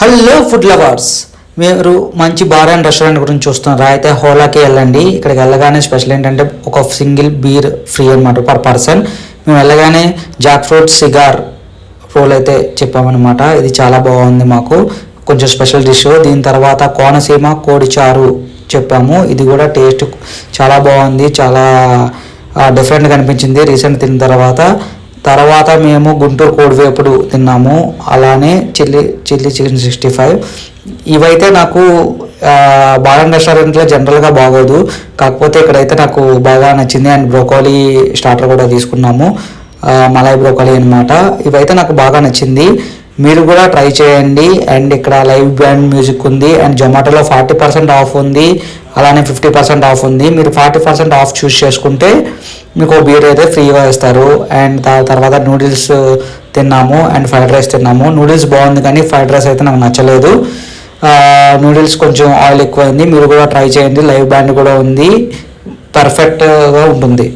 Hello food lovers, మీరు మంచి bar and restaurant గురించి చూస్తున్నారా? అయితే హోలాకి వెళ్ళండి. ఇక్కడికి వెళ్ళగానే స్పెషల్ ఏంటంటే ఒక సింగిల్ బీర్ ఫ్రీ అనమాట పర్ పర్సన్. మేము వెళ్ళగానే జాక్ ఫ్రూట్ సిగార్ రోల్ అయితే చెప్పామన్నమాట. ఇది చాలా బాగుంది, మాకు కొంచెం స్పెషల్ డిష్. దీని తర్వాత కోనసీమ కోడి చారు చెప్పాము. ఇది కూడా టేస్ట్ చాలా బాగుంది, చాలా డిఫరెంట్గా అనిపించింది రీసెంట్ తిన్న తర్వాత మేము గుంటూరు కోడివేపుడు తిన్నాము, అలానే చిల్లీ చికెన్ 65. ఇవైతే నాకు బాలన్ రెస్టారెంట్లో జనరల్గా బాగోదు, కాకపోతే ఇక్కడైతే నాకు బాగా నచ్చింది. అండ్ బ్రోకోలీ స్టార్టర్ కూడా తీసుకున్నాము, మలాయ్ బ్రోకోలీ అనమాట. ఇవైతే నాకు బాగా నచ్చింది, మీరు కూడా ట్రై చేయండి. అండ్ ఇక్కడ లైవ్ బ్యాండ్ మ్యూజిక్ ఉంది. అండ్ జొమాటోలో 40% ఆఫ్ ఉంది, అలానే 50% ఆఫ్ ఉంది. మీరు 40% ఆఫ్ చూస్ చేసుకుంటే మీకు బీర్ అయితే ఫ్రీగా ఇస్తారు. అండ్ తర్వాత నూడిల్స్ తిన్నాము అండ్ ఫ్రైడ్ రైస్ తిన్నాము. నూడిల్స్ బాగుంది కానీ ఫ్రైడ్ రైస్ అయితే నాకు నచ్చలేదు. నూడిల్స్ కొంచెం ఆయిల్ ఎక్కువైంది. మీరు కూడా ట్రై చేయండి, లైవ్ బ్యాండ్ కూడా ఉంది, పర్ఫెక్ట్గా ఉంటుంది.